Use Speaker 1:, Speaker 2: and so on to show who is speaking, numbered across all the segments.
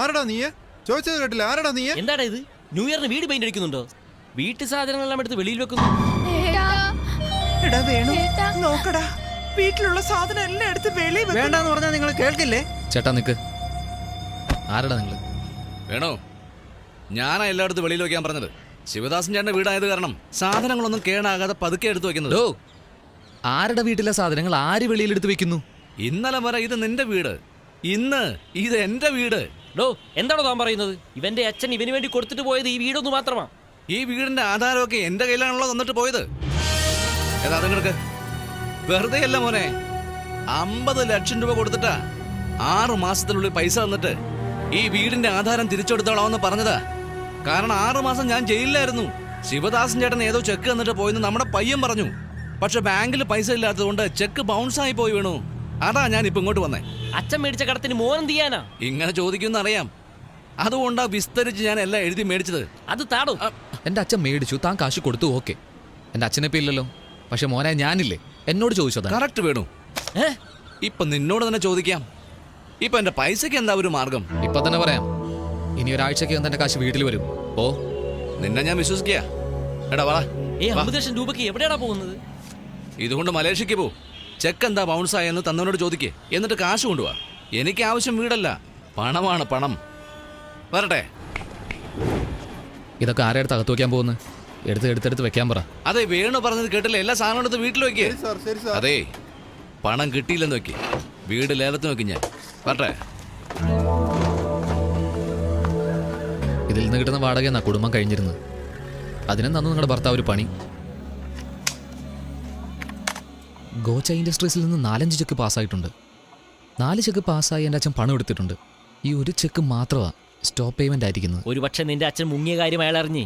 Speaker 1: ആരടാ നീ? ചോദിച്ചത് കേട്ടില്ല. ആരടാ നീ?
Speaker 2: എന്താടാ ഇത്? ന്യൂ ഇയറിന് വീട് പെയിന്റ് അടിക്കുന്നുണ്ടോ? വീട്ടു സാധനങ്ങളെല്ലാം എടുത്ത് വെളിയിൽ വെക്കുന്നു.
Speaker 3: എടാ വേണു, നോക്കടാ, വീട്ടിലുള്ള സാധനം എല്ലാം എടുത്ത് വെളിയിൽ
Speaker 4: വേണ്ടെന്ന് പറഞ്ഞാൽ നിങ്ങൾ കേൾക്കില്ലേ?
Speaker 5: ചേട്ടാ നിക്ക്. ആരടാ നിങ്ങള്?
Speaker 6: വേണോ, ഞാനാ എല്ലായിടത്തും വെളിയിൽ വെക്കാൻ പറഞ്ഞത്. ശിവദാസൻ ചേട്ടന്റെ വീടായത് കാരണം സാധനങ്ങളൊന്നും കേടാകാതെ പതുക്കെ എടുത്തു വെക്കുന്നത്.
Speaker 5: ആരുടെ വീട്ടിലെ സാധനങ്ങൾ ആര് വെളിയിലെടുത്ത് വെക്കുന്നു?
Speaker 6: ഇന്നലെ വരെ ഇത് നിന്റെ വീട്, ഇന്ന് ഇത് എന്റെ വീട്.
Speaker 2: എന്താണോ താൻ പറയുന്നത്? ഇവന്റെ അച്ഛൻ ഇവന് വേണ്ടി കൊടുത്തിട്ട് പോയത് ഈ വീടൊന്നു മാത്രമാ.
Speaker 6: ഈ വീടിന്റെ ആധാരമൊക്കെ എന്റെ കയ്യിലാണല്ലോ തന്നിട്ട് പോയത്. ഏതാ നിങ്ങൾക്ക് വെറുതെ അല്ല മോനെ. 50 ലക്ഷം രൂപ കൊടുത്തിട്ടാ 6 മാസത്തിനുള്ളിൽ പൈസ തന്നിട്ട് ഈ വീടിന്റെ ആധാരം തിരിച്ചെടുത്തോളാമെന്ന് പറഞ്ഞതാ. കാരണം 6 മാസം ഞാൻ ജയിലിലായിരുന്നു. ശിവദാസൻ ചേട്ടൻ ഏതോ ചെക്ക് തന്നിട്ട് പോയെന്ന് നമ്മുടെ പയ്യൻ പറഞ്ഞു. പക്ഷെ ബാങ്കിൽ പൈസ ഇല്ലാത്തതുകൊണ്ട് ചെക്ക് ബൗൺസ് ആയി പോയി വീണു. അതാ ഞാൻ ഇപ്പൊ ഇങ്ങോട്ട് വന്നേ.
Speaker 2: അച്ഛൻ മേടിച്ച കടത്തിന് മോനം ചെയ്യാനാ
Speaker 6: ഇങ്ങനെ ചോദിക്കുമെന്ന് അറിയാം. അതുകൊണ്ടാ വിസ്തരിച്ച് ഞാൻ എല്ലാം എഴുതി മേടിച്ചത്.
Speaker 2: അത് താടോ.
Speaker 5: എന്റെ അച്ഛൻ മേടിച്ചു, താൻ കാശ് കൊടുത്തു, ഓക്കെ. എന്റെ അച്ഛനെപ്പോ ഇല്ലല്ലോ. പക്ഷെ മോനെ ഞാനില്ലേ, എന്നോട് ചോദിച്ചതാ.
Speaker 6: കറക്റ്റ് വേണു. ഇപ്പൊ നിന്നോട് തന്നെ ചോദിക്കാം. ഇപ്പൊ എന്റെ പൈസക്ക് എന്താ ഒരു മാർഗം?
Speaker 5: ഇപ്പൊ തന്നെ പറയാം. ഇനി ഒരാഴ്ചക്ക് വന്ന് എന്റെ കാശ് വീട്ടിൽ വരും. ഓ,
Speaker 6: നിന്നെ ഞാൻ വിശ്വസിക്കുക. എടാ വാ.
Speaker 2: 50 ലക്ഷം രൂപയ്ക്ക് എവിടെയാടാ പോകുന്നത്?
Speaker 6: ഇതുകൊണ്ട് മലേഷ്യക്ക് പോ. ചെക്ക് എന്താ ബൗൺസ് ആയെന്ന് തന്നവനോട് ചോദിക്കേ. എന്നിട്ട് കാശ് കൊണ്ടുപോവാ. എനിക്ക് ആവശ്യം വീടല്ല, പണമാണ്, പണം. വരട്ടെ.
Speaker 5: ഇതൊക്കെ ആരെ അടുത്ത് അകത്ത് വെക്കാൻ പോകുന്നത്? എടുത്തെടുത്ത് വെക്കാൻ പറ.
Speaker 6: അതെ, വേണു പറഞ്ഞത് കേട്ടില്ല. എല്ലാ സാധനവും എടുത്ത് വീട്ടിൽ വെക്കേ. അതെ, പണം കിട്ടിയില്ലെന്ന് വെക്കേ. വീട് ലേലത്തിന് വെക്കും ഞാൻ. വരട്ടെ.
Speaker 5: ഇതിൽ നിന്ന് കിട്ടുന്ന വാടക എന്നാ കുടുംബം കഴിഞ്ഞിരുന്നത്. അതിനും തന്നു നിങ്ങളുടെ ഭർത്താവ് ഒരു പണി. ഗോച്ച ഇൻഡസ്ട്രീസിൽ നിന്ന് 4-5 ചെക്ക് പാസ്സായിട്ടുണ്ട്. 4 ചെക്ക് പാസ്സായി എൻ്റെ അച്ഛൻ പണം എടുത്തിട്ടുണ്ട്. ഈ ഒരു ചെക്ക് മാത്രമാണ് സ്റ്റോപ്പ് പേയ്മെന്റ് ആയിരിക്കുന്നത്.
Speaker 2: ഒരു പക്ഷെ നിന്റെ അച്ഛൻ മുങ്ങിയ കാര്യം അയാൾ അറിഞ്ഞ്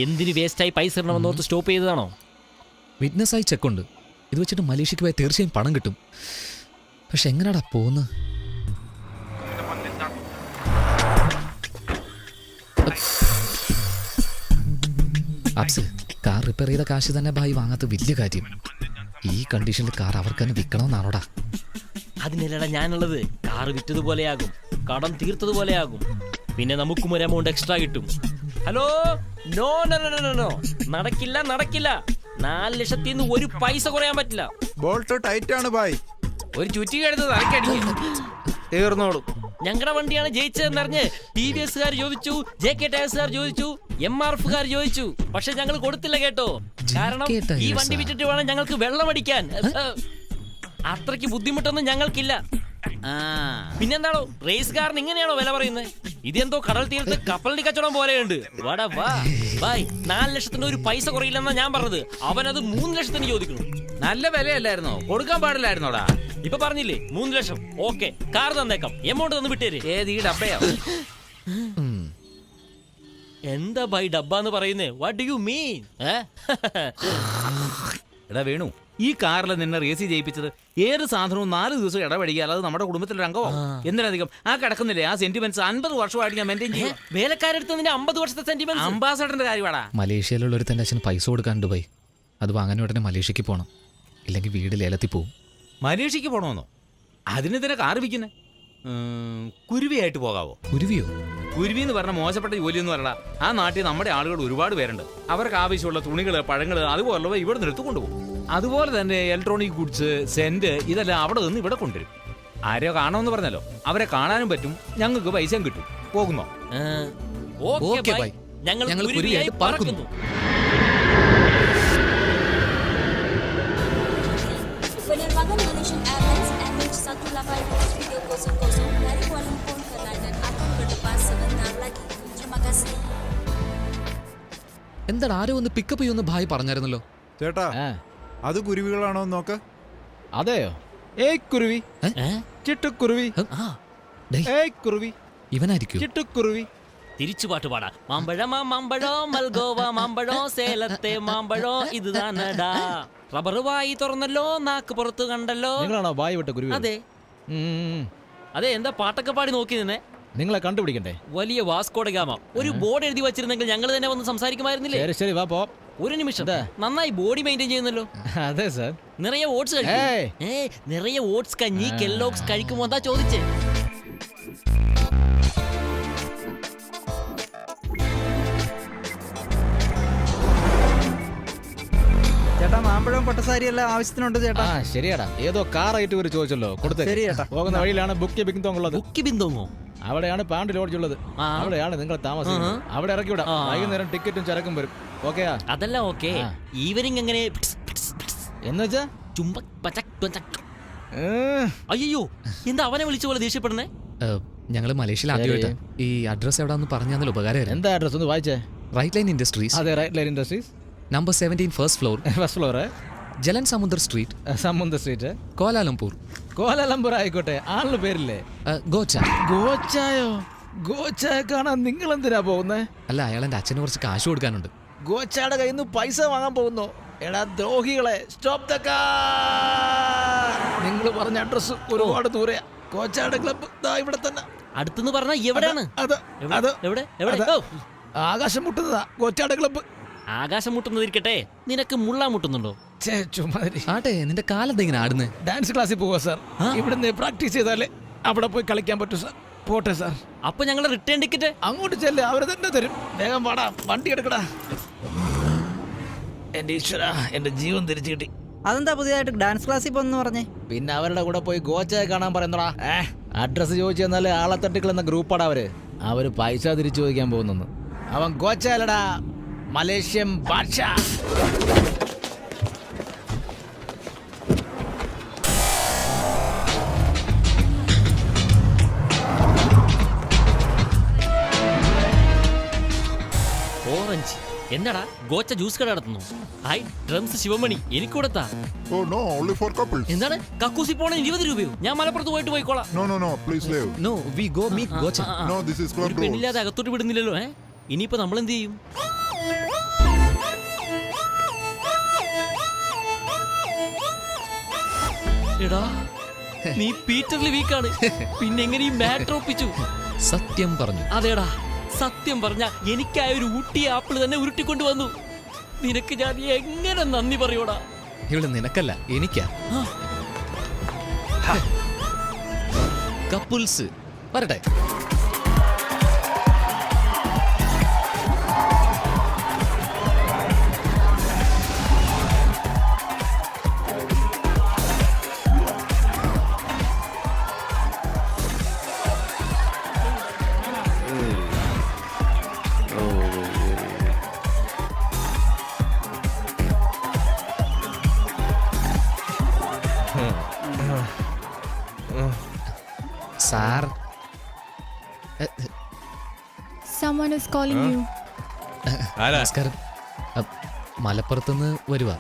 Speaker 2: എന്തിന് വേസ്റ്റായി പൈസ ഇടണമെന്നോർത്ത് സ്റ്റോപ്പ് ചെയ്തതാണോ?
Speaker 5: വിറ്റ്നസ്സായി ചെക്കുണ്ട്. ഇത് വെച്ചിട്ട് മലേഷ്യക്ക് പോയാൽ തീർച്ചയായും പണം കിട്ടും. പക്ഷെ എങ്ങനെയാടാ പോകുന്നത്? അപ്സ്, കാർ റിപ്പയർ ചെയ്ത കാശ് തന്നെ ഭായി വാങ്ങാത്ത വലിയ കാര്യം. ഈ കണ്ടീഷനിൽ കാർ അവർക്ക് തന്നെ വിൽക്കണമെന്നാണോടാ?
Speaker 2: അതിനല്ലടാ ഞാനുള്ളത്. കാർ വിറ്റതുപോലെയാകും, കടം തീർത്തതുപോലെയാകും, പിന്നെ നമുക്കും ഒരു എമൗണ്ട് എക്സ്ട്രാ കിട്ടും. Hello, no no no no, നടക്കില്ല നടക്കില്ല. 4 ലക്ഷത്തിൽ നിന്ന് ഒരു പൈസ കുറയാൻ പറ്റില്ല.
Speaker 1: ബോൾട്ട് ടൈറ്റ് ആണ് ഭായ്.
Speaker 4: ഒരു ചുറ്റി എടുത്ത് തലക്കടിക്കും, തീർന്നോളൂ.
Speaker 2: ഞങ്ങളുടെ വണ്ടിയാണ് ജയിച്ചതെന്നറിഞ്ഞ് TVS കാർ ചോദിച്ചു, JK ടയർസുകാർ ചോദിച്ചു, MRF കാർ ചോദിച്ചു. പക്ഷെ ഞങ്ങൾ കൊടുത്തില്ല കേട്ടോ. കാരണം ഈ വണ്ടി വിറ്റിട്ട് വേണം ഞങ്ങൾക്ക് വെള്ളം അടിക്കാൻ. അത്രയ്ക്ക് ബുദ്ധിമുട്ടൊന്നും ഞങ്ങൾക്കില്ല. പിന്നെന്താണോ റേസ് കാറിന് ഇങ്ങനെയാണോ വില പറയുന്നത്? ഇതെന്തോ കടൽ തീരത്ത് കപ്പലിന്റെ കച്ചവടം പോലെയുണ്ട്. വാടാ വാ ബായ്. 4 ലക്ഷത്തിന് ഒരു പൈസ കുറയില്ലെന്നാ ഞാൻ പറഞ്ഞത്. അവനത് 3 ലക്ഷത്തിന് ചോദിക്കുന്നു.
Speaker 4: നല്ല വിലയല്ലായിരുന്നോ? കൊടുക്കാൻ പാടില്ലായിരുന്നോടാ?
Speaker 2: ഇപ്പൊ പറഞ്ഞില്ലേ 3 ലക്ഷം. ഓക്കെ, കാർ തന്നേക്കാം, എമൗണ്ട് തന്ന് വിട്ടേര്.
Speaker 4: ഏത് ഈ ഡബ്ബയോ?
Speaker 2: എന്താ ബൈ ഡബ്ബാന്ന് പറയുന്നേ? What do you mean?
Speaker 4: എടാ വേണു, ഈ കാറിൽ നിന്നെ റേസി ജയിപ്പിച്ചത് ഏത് സാധനവും 4 ദിവസം ഇടപെടിക്കുക. അത് നമ്മുടെ കുടുംബത്തിലെ അംഗമോ? എന്തിനധികം ആ കിടക്കുന്നില്ലേ ആ സെന്റിമെന്റ്സ് 50 വർഷമായിട്ട് ഞാൻ മെയിൻറ്റെയിൻ ചെയ്യും.
Speaker 2: വേലക്കാരെടുത്ത് നിന്റെ 50 വർഷത്തെ സെന്റിമെന്റ്.
Speaker 4: അംബാസഡറിന്റെ കാര്യമാടാ.
Speaker 5: മലേഷ്യയിലുള്ള ഒരു തന്റെ അച്ഛന് പൈസ കൊടുക്കാനുണ്ട് ഭായി. അത് വാങ്ങാൻ ഉടനെ മലേഷ്യക്ക് പോകണം, ഇല്ലെങ്കിൽ വീട് ലേലത്തിൽ പോവും.
Speaker 4: മലേഷ്യക്ക് പോകണമെന്നോ? അതിനെതിരെ കാർ വിൽക്കുന്നേ? കുരുവിയായിട്ട് പോകാവോ?
Speaker 5: കുരുവിയോ?
Speaker 4: കുരുവി എന്ന് പറഞ്ഞ മോശപ്പെട്ട ജോലിയൊന്നും അല്ല. ആ നാട്ടിൽ നമ്മുടെ ആളുകൾ ഒരുപാട് പേരുണ്ട്. അവർക്ക് ആവശ്യമുള്ള തുണികള്, പഴങ്ങള്, അതുപോലുള്ളവ ഇവിടെ നിന്ന് എടുത്തു കൊണ്ടുപോകും. അതുപോലെ തന്നെ ഇലക്ട്രോണിക് ഗുഡ്സ്, സെന്റ്, ഇതെല്ലാം അവിടെ നിന്ന് ഇവിടെ കൊണ്ടുവരും. ആരെയോ കാണുമെന്ന് പറഞ്ഞല്ലോ, അവരെ കാണാനും പറ്റും, ഞങ്ങൾക്ക് പൈസയും കിട്ടും. പോകുന്നോ?
Speaker 2: ഓക്കേ ബൈ, ഞങ്ങൾ കുരുവിയായി പറക്കുന്നു.
Speaker 7: Penerbangan Malaysian Airlines MH185 Hospital 00 dari Kuala Lumpur ke London akan berdepas sebentar lagi. Terima kasih.
Speaker 5: എന്താണ് ആരോ ഒന്ന് പിക്കപ്പ് ചെയ്യുമെന്ന് ഭായി പറഞ്ഞായിരുന്നല്ലോ.
Speaker 1: ചേട്ടാ, അത് കുരുവികളാണോ നോക്ക്.
Speaker 4: അതെയോ? കുരുവി, ചിട്ടുക്കുരുവി, കുരുവി,
Speaker 5: ഇവനായിരിക്കും
Speaker 4: ചിട്ടുക്കുരുവി.
Speaker 2: തിരിച്ചു പാട്ട് പാടാ. മാമ്പഴം മാമ്പഴോ മൽഗോവ മാമ്പഴോ സേലത്തെ മാമ്പഴോ ഇത് താനടാ. റബ്ബർ വായി തുറന്നല്ലോ, നാക്ക് പുറത്ത് കണ്ടല്ലോ.
Speaker 8: നിങ്ങളാണോ വായി വിട്ട കുരുവി?
Speaker 2: അതെ അതെ. എന്താ പാട്ടൊക്കെ പാടി നോക്കി നിന്നെ?
Speaker 8: നിങ്ങളെ കണ്ടുപിടിക്കണ്ടേ?
Speaker 2: വലിയ വാസ്കോഡ ഗാമ ഒരു ബോർഡ് എഴുതി വെച്ചിരുന്നെങ്കിൽ ഞങ്ങൾ തന്നെ വന്ന് സംസാരിക്കുമായിരുന്നില്ലേ?
Speaker 8: ശരി വാ പോ.
Speaker 2: ഒരു നിമിഷം, നന്നായി ബോഡി മെയിൻറ്റെയിൻ ചെയ്യുന്നല്ലോ.
Speaker 8: അതെ സാർ.
Speaker 2: നിറയെ ഓട്സ് കഴിക്കും. നിറയെ ഓട്സ് കഞ്ഞി കെല്ലോഗ്സ് കഴിക്കുമോ? എന്താ ചോദിച്ചേ?
Speaker 9: മാമ്പഴം പട്ടസാരി എല്ലാം ആവശ്യത്തിനുണ്ട് ചേട്ടാ.
Speaker 8: ആ ശരിയാടാ, ഏതോ കാർ ആയിട്ട് ഒരു ചോദിച്ചല്ലോ, കൊടുത്തേ.
Speaker 9: ശരി ചേട്ടാ.
Speaker 8: പോകുന്ന വഴിയിലാണ് ബുക്കി ബിങ്തോങ്ങുള്ളത്.
Speaker 2: ബുക്കി ബിന്ദോങ്ങോ?
Speaker 8: അവിടെയാണ് പാണ്ട് ലോഡ്ജ് ഉള്ളത്.
Speaker 2: ആ.
Speaker 8: അവിടെയാണ് നിങ്ങൾ താമസിക്കുന്നത്. അവിടെ ഇറക്കി വിടാം.
Speaker 2: ആ.
Speaker 8: വൈകുന്നേരം ടിക്കറ്റും ചരക്കും വരും. ഓക്കെയാ?
Speaker 2: അതെല്ലാം ഓക്കെ.
Speaker 8: ആ.
Speaker 2: ഈവനിങ് എങ്ങനെ?
Speaker 8: എന്ന് വെച്ചാ
Speaker 2: ചുംബക് പചക് ത്വചക്. അയ്യോ, എന്താ അവനെ വിളിച്ച പോലെ ദേഷ്യപ്പെടുന്നേ?
Speaker 5: ഞങ്ങൾ മലേഷ്യയിൽ ആദ്യമായിട്ടാ. ഈ അഡ്രസ് എവിടാന്ന് പറഞ്ഞാൽ ഉപകാരമായിരുന്നു.
Speaker 8: എന്താ അഡ്രസ് ഒന്ന് വായിച്ചേ.
Speaker 5: റൈറ്റ് ലൈൻ ഇൻഡസ്ട്രീസ്,
Speaker 8: അതെ, Right Line Industries,
Speaker 5: number 17 first floor,
Speaker 8: first floor,
Speaker 5: Jalan Samudra street,
Speaker 8: സമുദ്ര സ്ട്രീറ്റ്,
Speaker 5: കോലാലംപൂർ.
Speaker 8: കോലാലംപൂർ ആയിക്കോട്ടെ. ആളിന് പേരില്ലേ?
Speaker 5: ഗോച്ച.
Speaker 8: ഗോച്ചായോ? ഗോച്ചായ കാണാൻ നിങ്ങൾ എന്തിനാ പോകുന്നേ?
Speaker 5: അല്ല, അയാൾ എൻ്റെ അച്ഛന് കുറച്ച് കാശ് കൊടുക്കാനുണ്ട്.
Speaker 8: ഗോച്ചായുടെ കയ്യിൽ നിന്ന് പൈസ വാങ്ങാൻ പോകുന്നു. എടാ ദ്രോഹികളെ, സ്റ്റോപ്പ് ദ കാർ. നിങ്ങൾ പറഞ്ഞ അഡ്രസ് ഒരുപാട് ദൂരെയാ. ഗോച്ചായുടെ ക്ലബ്ബ് ദാ ഇവിടെ തന്നെ.
Speaker 2: അടുത്തെന്ന് പറഞ്ഞാ എവിടെയാണ്?
Speaker 8: അത് അത്
Speaker 2: എവിടെ എവിടെ?
Speaker 8: അത്
Speaker 2: ഓ,
Speaker 8: ആകാശം മുട്ടുന്നതാ ഗോച്ചായുടെ ക്ലബ്ബ്.
Speaker 2: ആകാശം മുട്ടുന്നതിരിക്കട്ടെ, നിനക്ക് മുള്ളാൻ മുട്ടുന്നുണ്ടോ?
Speaker 8: ചുമ്മാതിരി.
Speaker 5: ആട്ടെ, നിന്റെ കാലെന്താ ഇങ്ങനെ ആടുന്നേ?
Speaker 8: ഡാൻസ് ക്ലാസ്സിൽ പോവാ സാർ. ഇവിടുന്ന് പ്രാക്ടീസ് ചെയ്താലേ അവിടെ പോയി കളിക്കാൻ പറ്റൂ സാർ. പോട്ടെ സാർ.
Speaker 2: അപ്പൊ ഞങ്ങളുടെ റിട്ടേൺ ടിക്കറ്റ്
Speaker 8: അങ്ങോട്ട് ചെല്ലേ, അവര് തന്നെ തരും. വേഗം വാടാ, വണ്ടി എടുക്കടാ. എന്റെ ഈശ്വര, എന്റെ ജീവൻ തിരിച്ചു കിട്ടി.
Speaker 9: അതെന്താ പുതിയതായിട്ട് ഡാൻസ് ക്ലാസ്സിൽ പോന്ന് പറഞ്ഞേ?
Speaker 8: പിന്നെ അവരുടെ കൂടെ പോയി ഗോച്ചയെ കാണാൻ പറയുന്നടാ. അഡ്രസ് ചോദിച്ചു തന്നാലേ ആളെ തട്ടിക്കളെന്ന ഗ്രൂപ്പാടാ അവര് പൈസ തിരിച്ചു ചോദിക്കാൻ പോകുന്നു. അവൻ ഗോച്ചയല്ലടാ, മലേഷ്യൻ ഭാഷ.
Speaker 2: ഓറഞ്ച്. എന്നടാ ഗോച്ച ജ്യൂസ് കട നടത്തുന്നു? ഹായ്, ഡ്രംസ് ശിവമണി എനിക്ക് കൊടുത്താ.
Speaker 10: Oh no, only for couples.
Speaker 2: എന്താണ് കക്കൂസി പോണ 20 രൂപയോ? ഞാൻ മലപ്പുറത്ത് പോയിട്ട് പോയിക്കോളാം.
Speaker 10: No, please leave.
Speaker 5: No, we go meet ഗോച്ച.
Speaker 10: No, this is club
Speaker 2: ഒരു
Speaker 10: rules.
Speaker 2: പെണ്ണില്ലാതെ അകത്തോട്ട് വിടുന്നില്ലല്ലോ. ഇനിയിപ്പോ നമ്മൾ എന്ത് ചെയ്യും? എടാ, നീ പീറ്ററിൽ വീക്കാണ്. പിന്നെ എങ്ങനെ ഈ മാറ്റർ ഒപ്പിച്ചു?
Speaker 5: സത്യം പറഞ്ഞു.
Speaker 2: അതേടാ, സത്യം പറഞ്ഞ എനിക്കായ ഒരു ഊട്ടി ആപ്പിൾ തന്നെ ഉരുട്ടിക്കൊണ്ട് വന്നു. നിനക്ക് ഞാൻ എങ്ങനെ നന്ദി പറയൂടാ?
Speaker 5: ഇവിടെ നിനക്കല്ല, എനിക്കാ. കപ്പിൾസ് വരട്ടെ. Sir,
Speaker 11: Someone is calling you.
Speaker 5: നമസ്കാരം. മലപ്പുറത്തുനിന്ന് വരുവാ.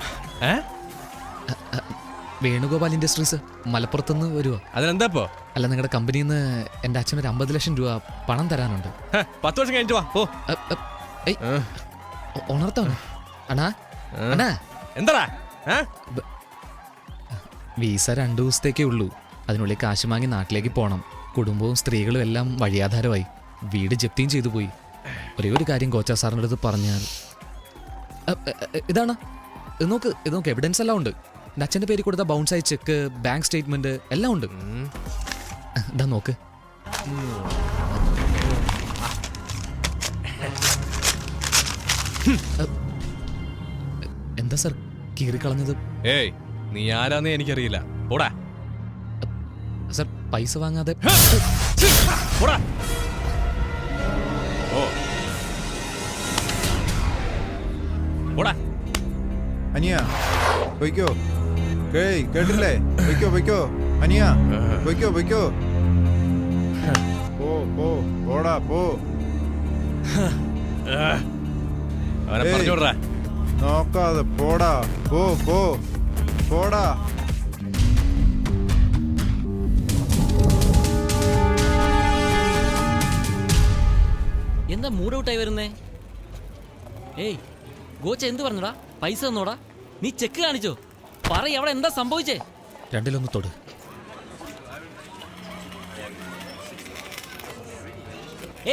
Speaker 5: വേണുഗോപാൽ ഇൻഡസ്ട്രീസ് മലപ്പുറത്തുനിന്ന് വരുവാ.
Speaker 12: അതിനെന്താപ്പോ?
Speaker 5: അല്ല, നിങ്ങളുടെ കമ്പനിയിൽ നിന്ന് എൻ്റെ അച്ഛനൊരു 50 ലക്ഷം രൂപ പണം തരാനുണ്ട്.
Speaker 12: 10 വർഷം കഴിഞ്ഞിട്ട് വാ.
Speaker 5: ഉണർത്തവന്. അണ്ണാ, അണ്ണാ,
Speaker 12: എന്താടാ?
Speaker 5: വീസ 2 ദിവസത്തേക്കേ ഉള്ളൂ. അതിനുള്ളിൽ കാശ് വാങ്ങി നാട്ടിലേക്ക് പോകണം. കുടുംബവും സ്ത്രീകളും എല്ലാം വഴിയാധാരമായി. വീട് ജപ്തിയും ചെയ്തു പോയി. ഒരേ ഒരു കാര്യം ഗോച്ച സാറിൻ്റെ അടുത്ത് പറഞ്ഞാൽ. ഇതാണ്, ഇത് നോക്ക് എവിഡൻസ് എല്ലാം ഉണ്ട്. എൻ്റെ അച്ഛൻ്റെ പേര് കൊടുത്ത ബൗൺസ് ആയി ചെക്ക്, ബാങ്ക് സ്റ്റേറ്റ്മെന്റ് എല്ലാം ഉണ്ട്. ഇതാ നോക്ക്. എന്താ സാർ കീറിക്കളഞ്ഞത്?
Speaker 12: ഏയ്, നീ ആരാന്നേ എനിക്കറിയില്ല. പോടാ.
Speaker 5: സാർ, പൈസ വാങ്ങാതെ
Speaker 12: പോടാ. ഓ, പോടാ.
Speaker 1: അനിയ പൊയ്ക്കോ. കേട്ടില്ലേ? പൊയ്ക്കോ അനിയ, പൊയ്ക്കോ. പോടാ പോ.
Speaker 12: അവനെ പറഞ്ഞോടാ.
Speaker 1: നോക്കാതെ പോടാ. പോടാ.
Speaker 2: എന്താ മൂഡ് ഔട്ടായി വരുന്നേ? ഏയ്, ഗോച്ച എന്ത് പറഞ്ഞടാ? പൈസ തന്നോടാ? നീ ചെക്ക് കാണിച്ചോ? പറയ്, അവിടെ എന്താ സംഭവിച്ചേ?
Speaker 5: രണ്ടിലൊന്ന് തൊട്.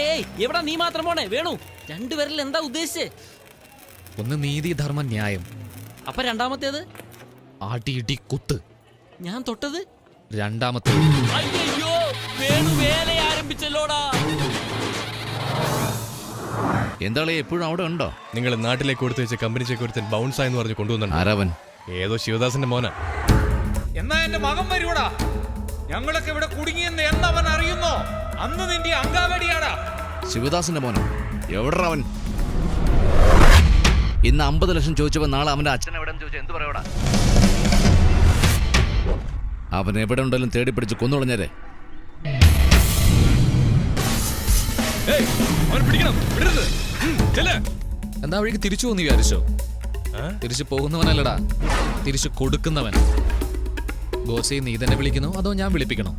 Speaker 2: ഏയ്, എവിടാ നീ മാത്രം പോണേ? വേണു, രണ്ടുപേരിൽ എന്താ ഉദ്ദേശിച്ചേ?
Speaker 5: ഒന്ന് നീതി, ധർമ്മ, ന്യായം.
Speaker 2: അപ്പൊ രണ്ടാമത്തേത്?
Speaker 5: ആട്ടി ഇടി കുത്ത്.
Speaker 2: ഞാൻ തൊട്ടത്
Speaker 5: രണ്ടാമത്തേത്.
Speaker 2: അയ്യോ, വേണു വേല ആരംഭിച്ചല്ലോടാ.
Speaker 6: എന്താളെ എപ്പോഴും അവിടെ ഉണ്ടോ?
Speaker 12: നിങ്ങൾ നാട്ടിലേക്ക് കൊടുത്തു വെച്ച കമ്പനി ചെക്ക് ഒരുത്തൻ ബൗൺസ് ആയെന്ന് പറഞ്ഞ് കൊണ്ടുവന്നു.
Speaker 6: ആരാവൻ?
Speaker 12: ഏതോ ശിവദാസിന്റെ മോനാ.
Speaker 4: എന്നാ എന്റെ മകൻ വരൂടാ. ഞങ്ങളൊക്കെ ഇവിടെ കുടുങ്ങിയെന്ന് എന്നവൻ അറിയുന്നോ അന്ന് നിന്റെ അങ്കാവടിയാടാ.
Speaker 6: ശിവദാസിന്റെ മോനോ? എവിടാ അവൻ? ഇന്ന് 50 ലക്ഷം ചോദിച്ചപ്പോൾ നാളെ അവന്റെ അച്ഛൻ എവിടെന്ന് ചോദിച്ചാൽ എന്ത് പറയോടാ? അവൻ എവിടെ ഉണ്ടെങ്കിലും തേടി പിടിച്ച് കൊന്നുകളഞ്ഞേരെ.
Speaker 5: എന്താ വഴിക്ക് തിരിച്ചു പോന്ന് വിചാരിച്ചോ? തിരിച്ചു പോകുന്നവനല്ലടാ, തിരിച്ചു കൊടുക്കുന്നവൻ. ബോസേ, നീ തന്നെ വിളിക്കണോ അതോ ഞാൻ വിളിപ്പിക്കണോ?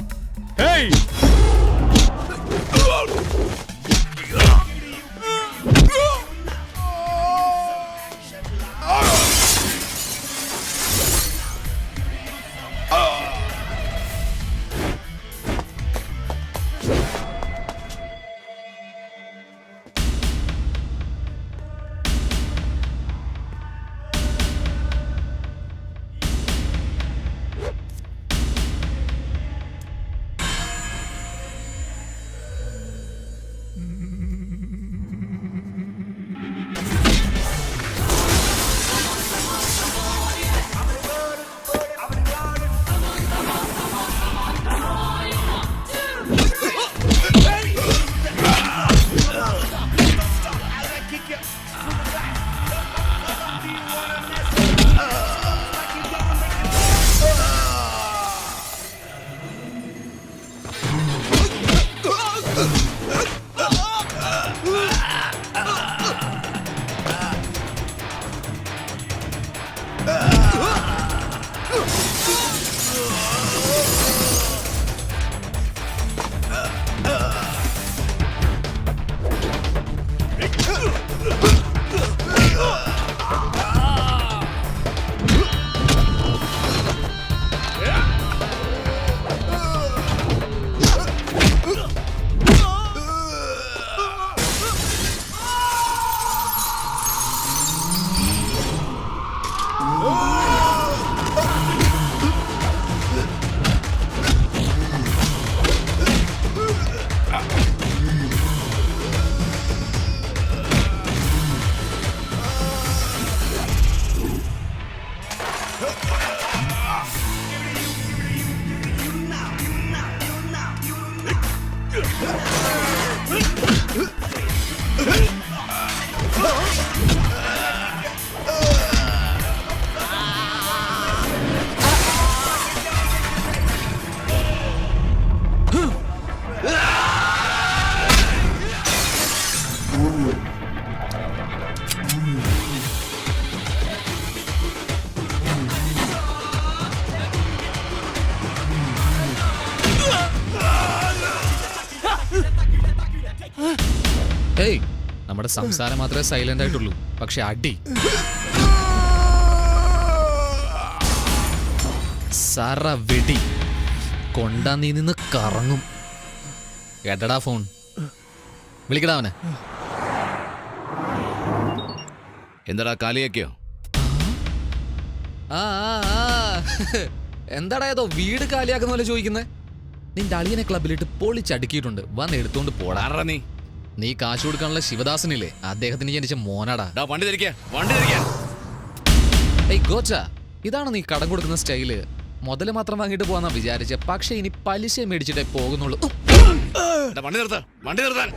Speaker 5: ഹേയ്, നമ്മുടെ സംസാരം മാത്രമേ സൈലന്റ് ആയിട്ടുള്ളൂ, പക്ഷെ അടി സറ വെടി കൊണ്ടാ നീ നിന്ന് കറങ്ങും. കേട്ടടാ ഫോൺ? വിളിക്കടാ അവനെ.
Speaker 6: എന്താടാ കാലിയാക്കിയോ?
Speaker 5: എന്താടാ ഏതോ വീട് കാലിയാക്കുന്ന പോലെ ചോദിക്കുന്നേ? നിന്റെ അളിയനെ ക്ലബിലിട്ട് പൊളിച്ചടുക്കിയിട്ടുണ്ട്, വന്ന് എടുത്തോണ്ട് പോടാ. നീ കാശ് കൊടുക്കാനുള്ള ശിവദാസനില്ലേ, അദ്ദേഹത്തിന് ജനിച്ച മോനാടാ. ഏയ് ഗോച്ച, ഇതാണ് നീ കടം കൊടുക്കുന്ന സ്റ്റൈല്. മുതല് മാത്രം വാങ്ങിട്ട് പോവാന്നാ വിചാരിച്ച, പക്ഷെ ഇനി പലിശ മേടിച്ചിട്ടേ പോകുന്നുള്ളൂ.
Speaker 6: വണ്ടി നിർത്താൻ.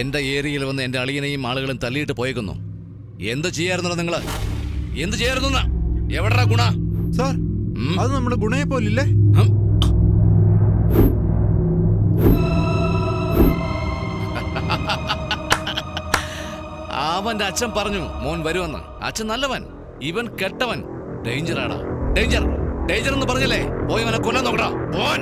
Speaker 6: എന്റെ ഏരിയയിൽ വന്ന് എന്റെ അളിയനെയും ആളുകളും തല്ലിയിട്ട് പോയേക്കുന്നു. എന്ത് ചെയ്യാറുണ്ടോ നിങ്ങള്? എന്ത് ചെയ്യാറുന്ന? എവിടാ ഗുണ?
Speaker 1: സാർ, അത് നമ്മുടെ ഗുണയെ പോലില്ലേ?
Speaker 6: അവന്റെ അച്ഛൻ പറഞ്ഞു മോൻ വരുമെന്ന്. അച്ഛൻ നല്ലവൻ, ഇവൻ കെട്ടവൻ. ഡേഞ്ചറാടാ, ഡേഞ്ചർ ഡേഞ്ചർ എന്ന് പറഞ്ഞില്ലേ? പോയി അവനെ കൊല്ലാൻ നോക്കടാ. പോൻ.